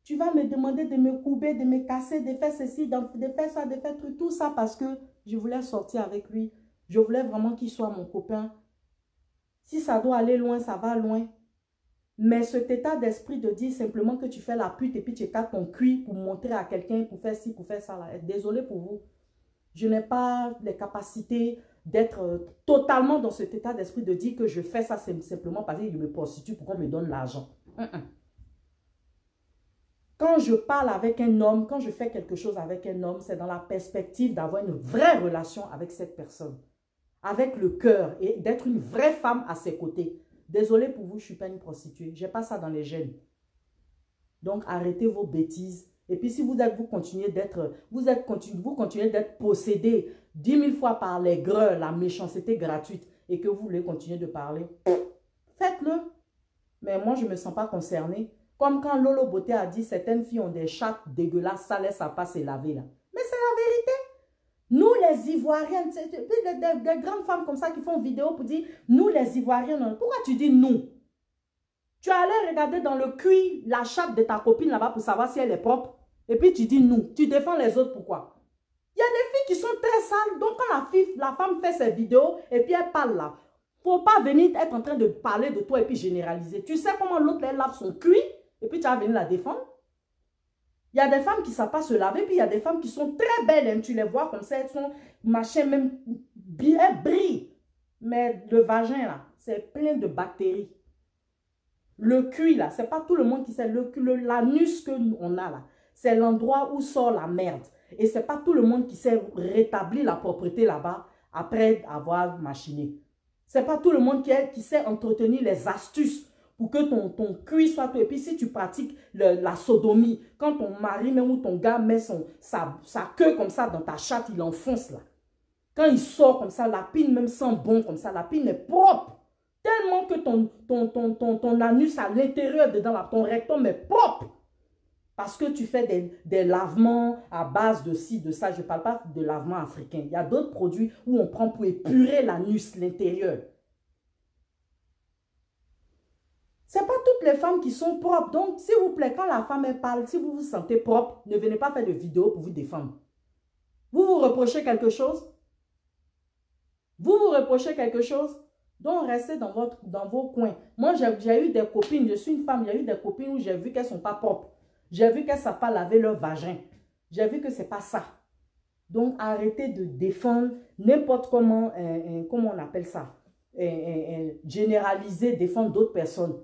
Speaker 4: Tu vas me demander de me couper, de me casser, de faire ceci, de faire ça, de faire tout ça parce que je voulais sortir avec lui. Je voulais vraiment qu'il soit mon copain. Si ça doit aller loin, ça va loin. Mais cet état d'esprit de dire simplement que tu fais la pute et puis tu écartes ton cul pour montrer à quelqu'un, pour faire ci, pour faire ça. Là. Désolé pour vous. Je n'ai pas les capacités d'être totalement dans cet état d'esprit de dire que je fais ça simplement parce que je me prostitue pour qu'on me donne l'argent. Quand je parle avec un homme, quand je fais quelque chose avec un homme, c'est dans la perspective d'avoir une vraie relation avec cette personne. Avec le cœur et d'être une vraie femme à ses côtés. Désolé pour vous, je ne suis pas une prostituée. Je n'ai pas ça dans les gènes. Donc, arrêtez vos bêtises. Et puis, si vous continuez d'être possédé 10 000 fois par les greurs, la méchanceté gratuite, et que vous voulez continuer de parler, faites-le. Mais moi, je ne me sens pas concernée. Comme quand Lolo Beauté a dit, certaines filles ont des chattes dégueulasses, ça laisse à pas se laver là. Mais c'est la vérité. Nous, les Ivoiriennes, des grandes femmes comme ça qui font vidéo pour dire, nous, les Ivoiriennes, pourquoi tu dis nous? Tu allais regarder dans le cuir la chatte de ta copine là-bas pour savoir si elle est propre. Et puis tu dis nous. Tu défends les autres, pourquoi? Il y a des filles qui sont très sales. Donc quand la femme fait ses vidéos et puis elle parle là, Faut pas venir être en train de parler de toi et puis généraliser. Tu sais comment l'autre lave son cuit et puis tu vas venir la défendre. Il y a des femmes qui ne savent pas se laver, puis il y a des femmes qui sont très belles. Hein. Tu les vois comme ça, elles sont machin même, elles brillent. Mais le vagin là, c'est plein de bactéries. Le cuit là, c'est pas tout le monde qui sait. L'anus qu'on a là, c'est l'endroit où sort la merde. Et c'est pas tout le monde qui sait rétablir la propreté là-bas après avoir machiné. C'est pas tout le monde qui sait entretenir les astuces pour que ton cuit soit tout. Et puis si tu pratiques la sodomie, quand ton mari même ou ton gars met sa queue comme ça dans ta chatte, il enfonce là. Quand il sort comme ça, la pine même sent bon comme ça, la pine est propre. Tellement que ton anus à l'intérieur dedans, là, ton rectum est propre. Parce que tu fais des lavements à base de ci, de ça. Je ne parle pas de lavement africain. Il y a d'autres produits où on prend pour épurer l'anus, l'intérieur. Ce n'est pas toutes les femmes qui sont propres. Donc, s'il vous plaît, quand la femme elle parle, si vous vous sentez propre, ne venez pas faire de vidéos pour vous défendre. Vous vous reprochez quelque chose? Vous vous reprochez quelque chose? Donc, restez dans vos coins. Moi, j'ai eu des copines, je suis une femme, j'ai eu des copines où j'ai vu qu'elles ne sont pas propres. J'ai vu qu'elles ne savent pas laver leur vagin. J'ai vu que ce n'est pas ça. Donc, arrêtez de défendre n'importe comment, comment on appelle ça, généraliser, défendre d'autres personnes.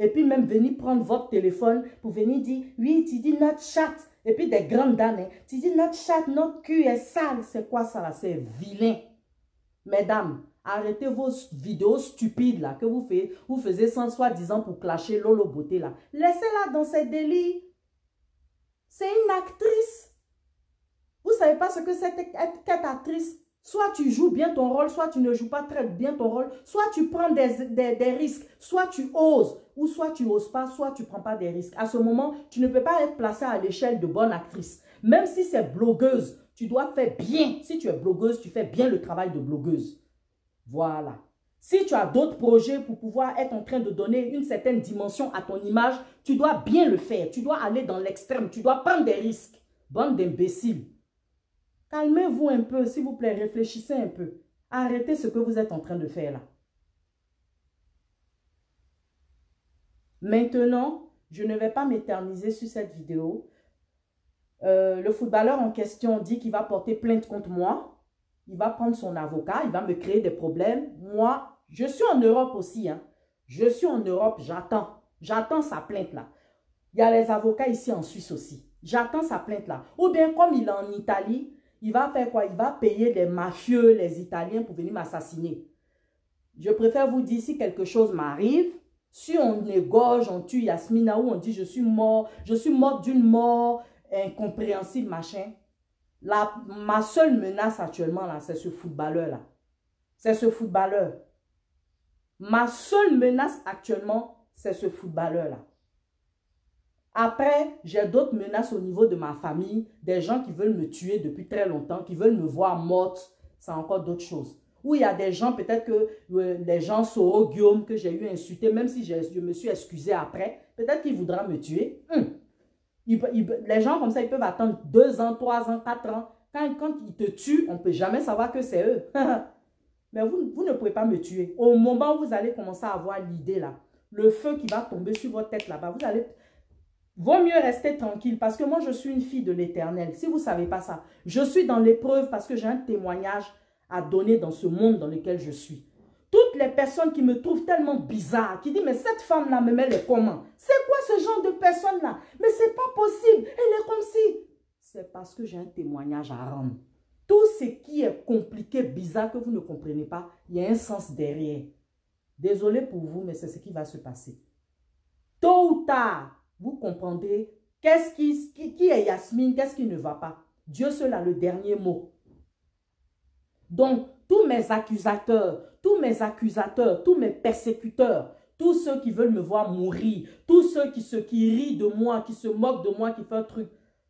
Speaker 4: Et puis même venir prendre votre téléphone pour venir dire, oui, tu dis notre chat. Et puis des grandes dames, hein, tu dis notre chat, notre cul est sale. C'est quoi ça là? C'est vilain. Mesdames, arrêtez vos vidéos stupides là que vous faisiez sans soi-disant pour clasher Lolo Beauté là. Laissez-la dans ses délits. C'est une actrice. Vous ne savez pas ce que c'est qu'être actrice. Soit tu joues bien ton rôle, soit tu ne joues pas très bien ton rôle. Soit tu prends des risques, soit tu oses, ou soit tu n'oses pas, soit tu ne prends pas des risques. À ce moment, tu ne peux pas être placée à l'échelle de bonne actrice. Même si c'est blogueuse, tu dois faire bien. Si tu es blogueuse, tu fais bien le travail de blogueuse. Voilà. Si tu as d'autres projets pour pouvoir être en train de donner une certaine dimension à ton image, tu dois bien le faire. Tu dois aller dans l'extrême. Tu dois prendre des risques. Bande d'imbéciles. Calmez-vous un peu, s'il vous plaît. Réfléchissez un peu. Arrêtez ce que vous êtes en train de faire là. Maintenant, je ne vais pas m'éterniser sur cette vidéo. Le footballeur en question dit qu'il va porter plainte contre moi. Il va prendre son avocat, il va me créer des problèmes. Moi, je suis en Europe aussi. Hein. Je suis en Europe, j'attends. J'attends sa plainte là. Il y a les avocats ici en Suisse aussi. J'attends sa plainte là. Ou bien comme il est en Italie, il va faire quoi? Il va payer les mafieux, les Italiens pour venir m'assassiner. Je préfère vous dire si quelque chose m'arrive, si on égorge, on tue Yasmina ou on dit je suis morte d'une mort incompréhensible, machin. Ma seule menace actuellement, là, c'est ce footballeur-là. C'est ce footballeur. Ma seule menace actuellement, c'est ce footballeur-là. Après, j'ai d'autres menaces au niveau de ma famille, des gens qui veulent me tuer depuis très longtemps, qui veulent me voir morte, c'est encore d'autres choses. Ou il y a des gens, peut-être que les gens Soro Guillaume que j'ai eu insulté, même si je me suis excusé après, peut-être qu'il voudra me tuer. Les gens comme ça, ils peuvent attendre 2 ans, 3 ans, 4 ans. Quand ils te tuent, on ne peut jamais savoir que c'est eux. Mais vous ne pouvez pas me tuer. Au moment où vous allez commencer à avoir l'idée là, le feu qui va tomber sur votre tête là-bas, vous allez... Vaut mieux rester tranquille parce que moi, je suis une fille de l'Éternel. Si vous ne savez pas ça, je suis dans l'épreuve parce que j'ai un témoignage à donner dans ce monde dans lequel je suis. Toutes les personnes qui me trouvent tellement bizarre, qui disent, mais cette femme-là me met les comment? C'est quoi ce genre de personne-là? Mais c'est pas possible, elle est comme si. C'est parce que j'ai un témoignage à rendre. Tout ce qui est compliqué, bizarre, que vous ne comprenez pas, il y a un sens derrière. Désolé pour vous, mais c'est ce qui va se passer. Tôt ou tard, vous comprendrez qui est Yasmine, qu'est-ce qui ne va pas. Dieu seul a le dernier mot. Donc, tous mes accusateurs, tous mes persécuteurs, tous ceux qui veulent me voir mourir, tous ceux qui rient de moi, qui se moquent de moi, qui font un truc.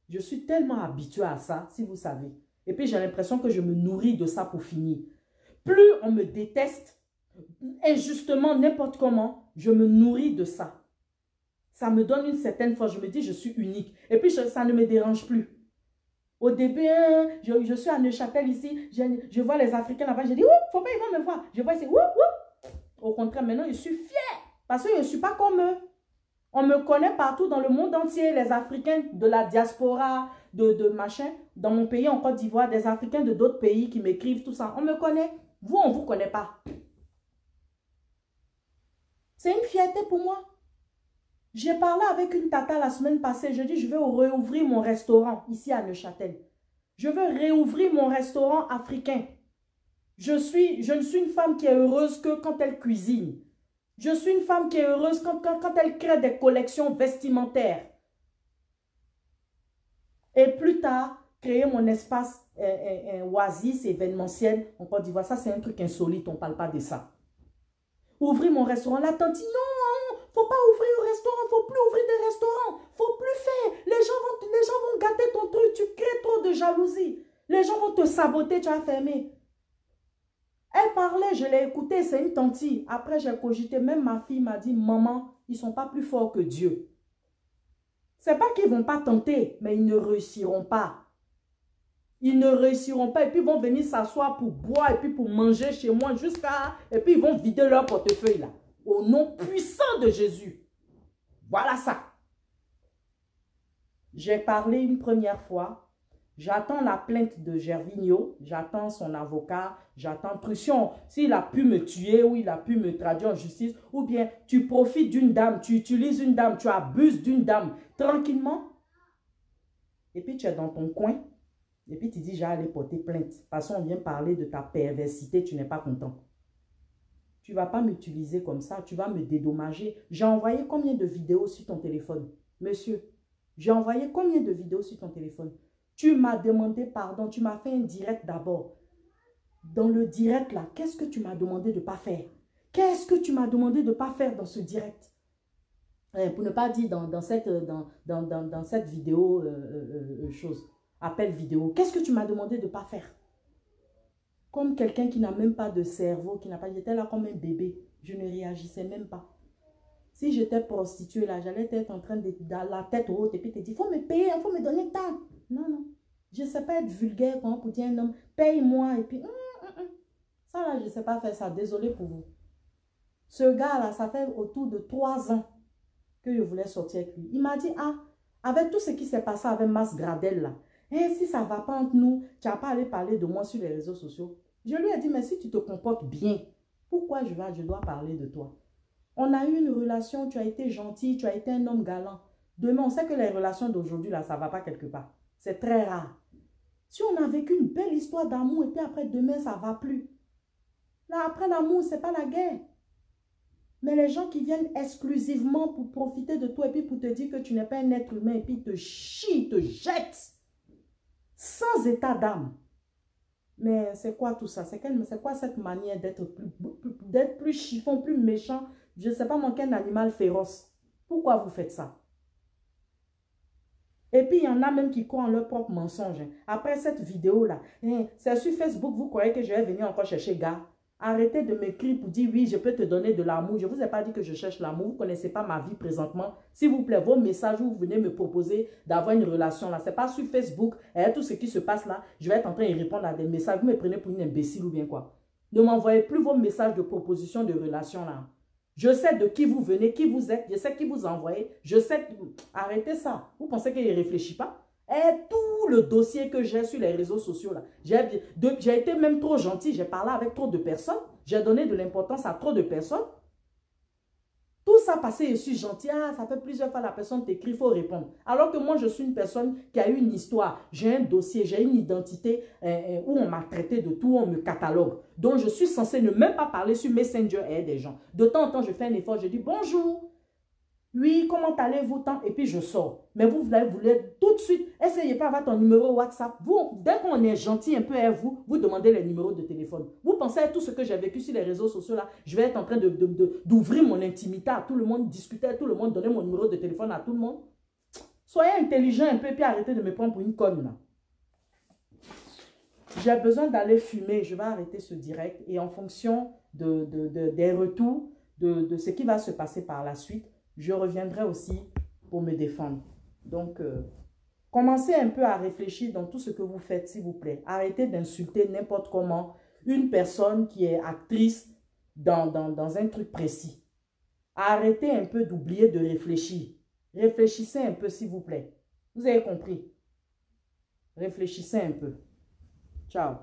Speaker 4: Je suis tellement habituée à ça, si vous savez. Et puis, j'ai l'impression que je me nourris de ça pour finir. Plus on me déteste, injustement, n'importe comment, je me nourris de ça. Ça me donne une certaine force. Je me dis, je suis unique. Et puis, ça ne me dérange plus. Au début, je suis à Neuchâtel ici, je vois les Africains là-bas, je dis, ouh, faut pas, ils vont me voir. Je vois ici, ouh, ouh. Au contraire, maintenant, je suis fière parce que je ne suis pas comme eux. On me connaît partout dans le monde entier, les Africains de la diaspora, de machin, dans mon pays en Côte d'Ivoire, des Africains de d'autres pays qui m'écrivent, tout ça. On me connaît. Vous, on ne vous connaît pas. C'est une fierté pour moi. J'ai parlé avec une tata la semaine passée. Je dis, je vais réouvrir mon restaurant ici à Neuchâtel. Je veux réouvrir mon restaurant africain. Je ne suis une femme qui est heureuse que quand elle cuisine. Je suis une femme qui est heureuse quand elle crée des collections vestimentaires. Et plus tard, créer mon espace oasis événementiel en Côte d'Ivoire. Ça, c'est un truc insolite. On ne parle pas de ça. Ouvrir mon restaurant. La tante dit non, faut pas ouvrir un restaurant. Faut plus ouvrir des restaurants. Faut plus faire. Les gens vont gâter ton truc. Tu crées trop de jalousie. Les gens vont te saboter. Tu vas fermer. Elle parlait, je l'ai écoutée, c'est une tantille. Après, j'ai cogité, même ma fille m'a dit, maman, ils ne sont pas plus forts que Dieu. Ce n'est pas qu'ils ne vont pas tenter, mais ils ne réussiront pas. Ils ne réussiront pas et puis ils vont venir s'asseoir pour boire et puis pour manger chez moi jusqu'à... Et puis ils vont vider leur portefeuille là. Au nom puissant de Jésus. Voilà ça. J'ai parlé une première fois. J'attends la plainte de Gervinho, j'attends son avocat, j'attends Truchon. S'il a pu me tuer ou il a pu me traduire en justice, ou bien tu profites d'une dame, tu utilises une dame, tu abuses d'une dame tranquillement. Et puis tu es dans ton coin, et puis tu dis j'ai allé porter plainte. Parce qu'on vient parler de ta perversité, tu n'es pas content. Tu ne vas pas m'utiliser comme ça, tu vas me dédommager. J'ai envoyé combien de vidéos sur ton téléphone? Monsieur, j'ai envoyé combien de vidéos sur ton téléphone? Tu m'as demandé pardon, tu m'as fait un direct d'abord. Dans le direct là, qu'est-ce que tu m'as demandé de ne pas faire? Qu'est-ce que tu m'as demandé de ne pas faire dans ce direct? Pour ne pas dire dans cette vidéo, appel vidéo, qu'est-ce que tu m'as demandé de ne pas faire? Comme quelqu'un qui n'a même pas de cerveau, qui n'a pas, j'étais là comme un bébé, je ne réagissais même pas. Si j'étais prostituée là, j'allais être en train de la tête haute et puis te dire, il faut me payer, il faut me donner tant. Non, non. Je ne sais pas être vulgaire pour dire un homme, paye-moi et puis... Ça là, je ne sais pas faire ça. Désolé pour vous. Ce gars là, ça fait autour de 3 ans que je voulais sortir avec lui. Il m'a dit, ah, avec tout ce qui s'est passé avec Mas Gradel là, si ça ne va pas entre nous, tu n'as pas allé parler de moi sur les réseaux sociaux. Je lui ai dit, mais si tu te comportes bien, pourquoi je dois parler de toi? On a eu une relation, tu as été gentil, tu as été un homme galant. Demain, on sait que les relations d'aujourd'hui, là, ça ne va pas quelque part. C'est très rare. Si on a vécu une belle histoire d'amour et puis après, demain, ça ne va plus. Là, après l'amour, ce n'est pas la guerre. Mais les gens qui viennent exclusivement pour profiter de toi et puis pour te dire que tu n'es pas un être humain et puis ils te chient, ils te jettent. Sans état d'âme. Mais c'est quoi tout ça? C'est quoi cette manière d'être plus chiffon, plus méchant? Je ne sais pas moi quel animal féroce. Pourquoi vous faites ça? Et puis, il y en a même qui croient en leur propre mensonge. Après cette vidéo-là, c'est sur Facebook, vous croyez que je vais venir encore chercher gars? Arrêtez de m'écrire pour dire, oui, je peux te donner de l'amour. Je ne vous ai pas dit que je cherche l'amour. Vous ne connaissez pas ma vie présentement. S'il vous plaît, vos messages où vous venez me proposer d'avoir une relation là, ce n'est pas sur Facebook. Et tout ce qui se passe là, je vais être en train de répondre à des messages. Vous me prenez pour une imbécile ou bien quoi? Ne m'envoyez plus vos messages de proposition de relation là. Je sais de qui vous venez, qui vous êtes, je sais qui vous envoyez, je sais... Arrêtez ça. Vous pensez qu'il ne réfléchit pas? Et tout le dossier que j'ai sur les réseaux sociaux, là, j'ai été même trop gentil, j'ai parlé avec trop de personnes, j'ai donné de l'importance à trop de personnes. Tout ça passé, je suis gentil, ah, ça fait plusieurs fois la personne t'écrit, il faut répondre. Alors que moi, je suis une personne qui a eu une histoire, j'ai un dossier, j'ai une identité où on m'a traité de tout, on me catalogue. Donc, je suis censée ne même pas parler sur Messenger et des gens. De temps en temps, je fais un effort, je dis bonjour. Oui, comment allez-vous tant? Et puis je sors. Mais vous voulez tout de suite, essayez pas d'avoir ton numéro WhatsApp. Vous, dès qu'on est gentil un peu à vous, vous demandez les numéros de téléphone. Vous pensez à tout ce que j'ai vécu sur les réseaux sociaux là, je vais être en train d'ouvrir mon intimité à tout le monde, discuter à tout le monde, donner mon numéro de téléphone à tout le monde. Soyez intelligent un peu et puis arrêtez de me prendre pour une conne là. J'ai besoin d'aller fumer, je vais arrêter ce direct et en fonction des retours, de ce qui va se passer par la suite, je reviendrai aussi pour me défendre. Donc, commencez un peu à réfléchir dans tout ce que vous faites, s'il vous plaît. Arrêtez d'insulter n'importe comment une personne qui est actrice dans un truc précis. Arrêtez un peu d'oublier de réfléchir. Réfléchissez un peu, s'il vous plaît. Vous avez compris? Réfléchissez un peu. Ciao.